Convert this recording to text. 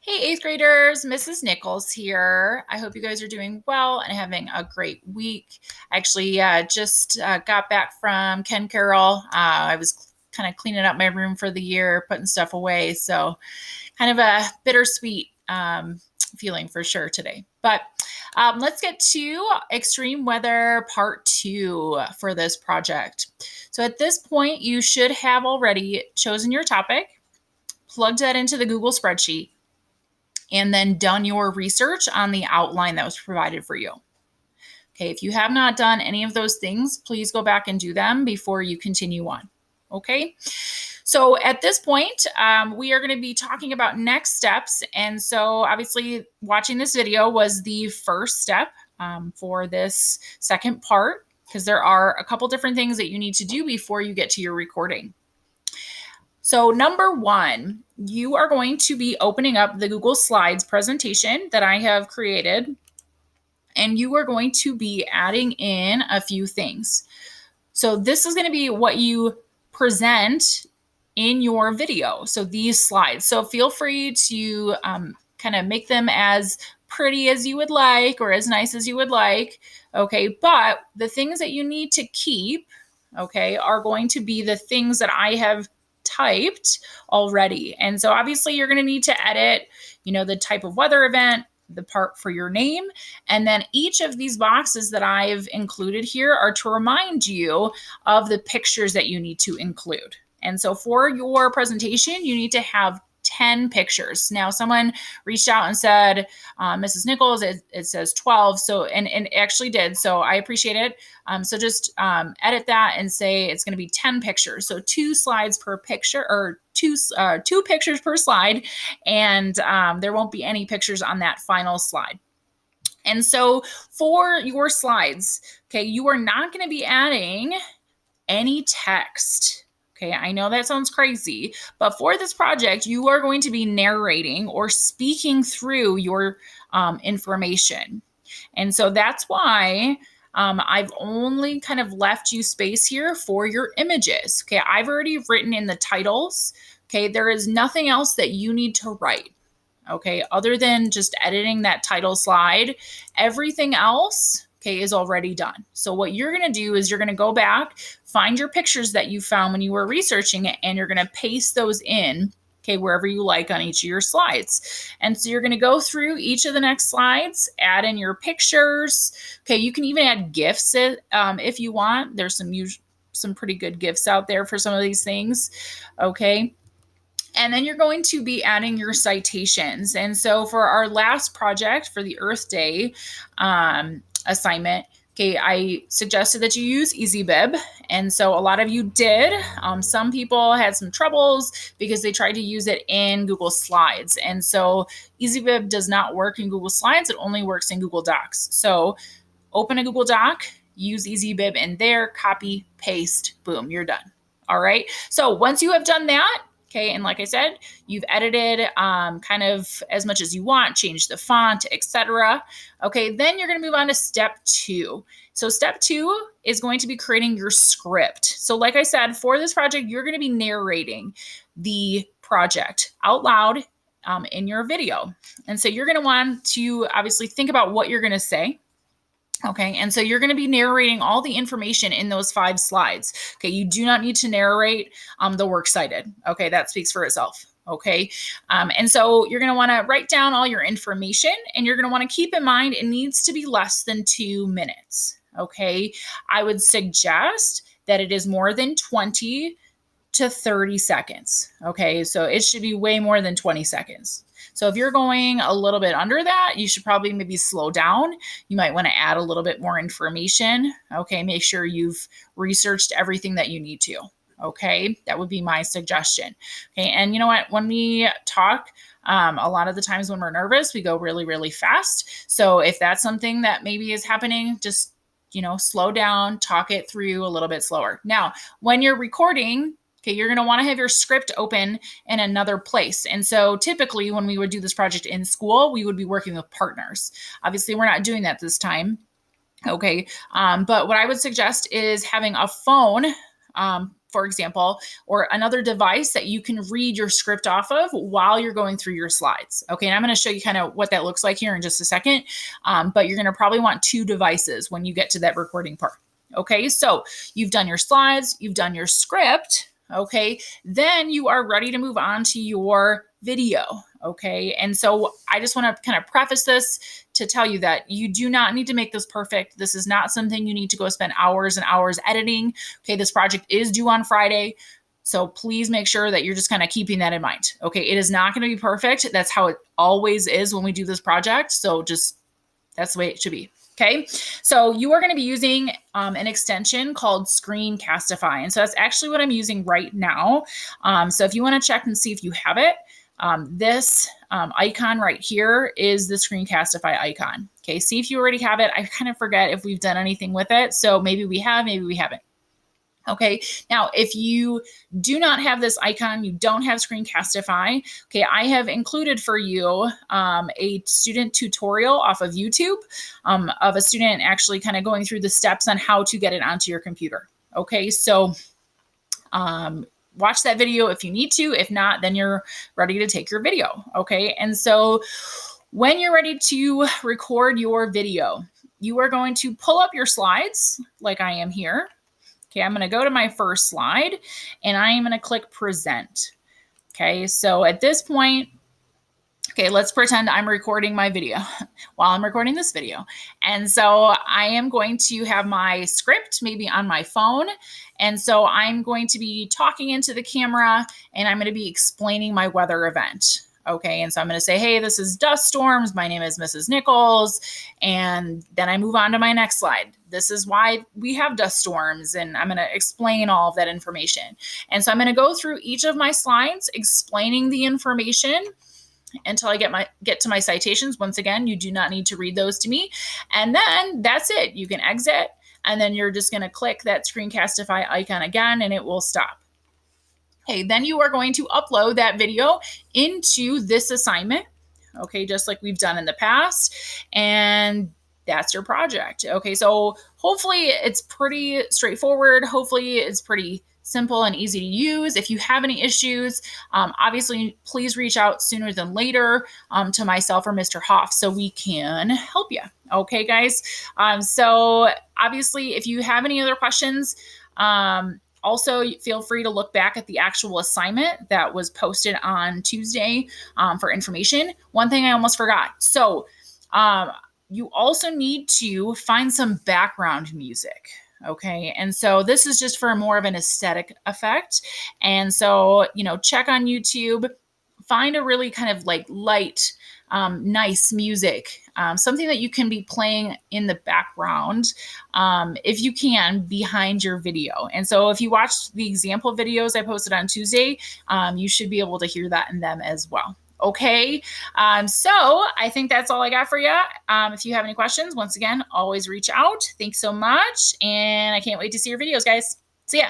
Hey, eighth graders, Mrs. Nichols here. I hope you guys are doing well and having a great week. I actually just got back from Ken Carroll. I was kind of cleaning up my room for the year, putting stuff away. So, kind of a bittersweet feeling for sure today. But let's get to extreme weather part 2 for this project. So, at this point, you should have already chosen your topic, plugged that into the Google spreadsheet, and then done your research on the outline that was provided for you. Okay, if you have not done any of those things, please go back and do them before you continue on. Okay, so at this point, we are going to be talking about next steps. And so obviously watching this video was the first step for this second part, because there are a couple different things that you need to do before you get to your recording. So number 1, you are going to be opening up the Google Slides presentation that I have created, and you are going to be adding in a few things. So this is going to be what you present in your video. So these slides. So feel free to kind of make them as pretty as you would like or as nice as you would like. Okay, but the things that you need to keep, okay, are going to be the things that I have typed already. And so obviously you're going to need to edit, the type of weather event, the part for your name, and then each of these boxes that I've included here are to remind you of the pictures that you need to include. And so for your presentation, you need to have 10 pictures. Now, someone reached out and said, Mrs. Nichols, it says 12. So, and it actually did. So I appreciate it. So just edit that and say it's going to be 10 pictures. So 2 slides per picture, or two pictures per slide. And there won't be any pictures on that final slide. And so for your slides, okay, you are not going to be adding any text. Okay, I know that sounds crazy, but for this project, you are going to be narrating or speaking through your information. And so that's why I've only kind of left you space here for your images. Okay, I've already written in the titles. Okay, there is nothing else that you need to write. Okay, other than just editing that title slide, everything else, okay, is already done. So what you're going to do is you're going to go back, find your pictures that you found when you were researching it, and you're going to paste those in, okay, wherever you like on each of your slides. And so you're going to go through each of the next slides, add in your pictures. Okay, you can even add GIFs if you want. There's some pretty good GIFs out there for some of these things. Okay. And then you're going to be adding your citations. And so for our last project for the Earth Day assignment, okay, I suggested that you use EasyBib. And so a lot of you did. Some people had some troubles because they tried to use it in Google Slides. And so EasyBib does not work in Google Slides. It only works in Google Docs. So open a Google Doc, use EasyBib in there, copy, paste, boom, you're done. All right. So once you have done that, okay, and like I said, you've edited kind of as much as you want, change the font, etc. Okay, then you're going to move on to step 2. So step 2 is going to be creating your script. So like I said, for this project, you're going to be narrating the project out loud in your video. And so you're going to want to obviously think about what you're going to say. Okay, and so you're going to be narrating all the information in those 5 slides. Okay, you do not need to narrate the works cited. Okay, that speaks for itself. Okay, and so you're going to want to write down all your information, and you're going to want to keep in mind it needs to be less than 2 minutes. Okay, I would suggest that it is more than 20 to 30 seconds. Okay, so it should be way more than 20 seconds. So if you're going a little bit under that, you should probably maybe slow down. You might want to add a little bit more information. Okay, make sure you've researched everything that you need to. Okay, that would be my suggestion. Okay, and you know what? When we talk, a lot of the times when we're nervous, we go really, really fast. So if that's something that maybe is happening, just slow down, talk it through a little bit slower. Now, when you're recording, okay, you're going to want to have your script open in another place. And so typically when we would do this project in school, we would be working with partners. Obviously, we're not doing that this time. Okay. But what I would suggest is having a phone for example, or another device that you can read your script off of while you're going through your slides. Okay, and I'm going to show you kind of what that looks like here in just a second, but you're going to probably want 2 devices when you get to that recording part. Okay, so you've done your slides, you've done your script. Okay, then you are ready to move on to your video. Okay, and so I just want to kind of preface this to tell you that you do not need to make this perfect. This is not something you need to go spend hours and hours editing. Okay, this project is due on Friday. So please make sure that you're just kind of keeping that in mind. Okay, it is not going to be perfect. That's how it always is when we do this project. So just that's the way it should be. Okay, so you are going to be using an extension called Screencastify. And so that's actually what I'm using right now. So if you want to check and see if you have it, this icon right here is the Screencastify icon. Okay, see if you already have it. I kind of forget if we've done anything with it. So maybe we have, maybe we haven't. Okay, now if you do not have this icon, you don't have Screencastify, okay, I have included for you a student tutorial off of YouTube of a student actually kind of going through the steps on how to get it onto your computer. Okay, so watch that video if you need to. If not, then you're ready to take your video. Okay, and so when you're ready to record your video, you are going to pull up your slides like I am here. Okay, I'm going to go to my first slide and I am going to click present. Okay, so at this point, okay, let's pretend I'm recording my video while I'm recording this video. And so I am going to have my script maybe on my phone. And so I'm going to be talking into the camera and I'm going to be explaining my weather event. Okay, and so I'm going to say, hey, this is dust storms. My name is Mrs. Nichols. And then I move on to my next slide. This is why we have dust storms. And I'm going to explain all of that information. And so I'm going to go through each of my slides, explaining the information until I get to my citations. Once again, you do not need to read those to me. And then that's it. You can exit. And then you're just going to click that Screencastify icon again, and it will stop. Okay, then you are going to upload that video into this assignment, okay, just like we've done in the past, and that's your project. Okay, so hopefully it's pretty straightforward. Hopefully it's pretty simple and easy to use. If you have any issues, obviously please reach out sooner than later to myself or Mr. Hoff so we can help you. Okay, guys. So obviously if you have any other questions, also, feel free to look back at the actual assignment that was posted on Tuesday for information. One thing I almost forgot. So you also need to find some background music. Okay, and so this is just for more of an aesthetic effect. And so, check on YouTube, find a really kind of like light, nice music, something that you can be playing in the background, if you can, behind your video. And so if you watched the example videos I posted on Tuesday, you should be able to hear that in them as well. Okay, so I think that's all I got for you. If you have any questions, once again, always reach out. Thanks so much, and I can't wait to see your videos, guys. See ya.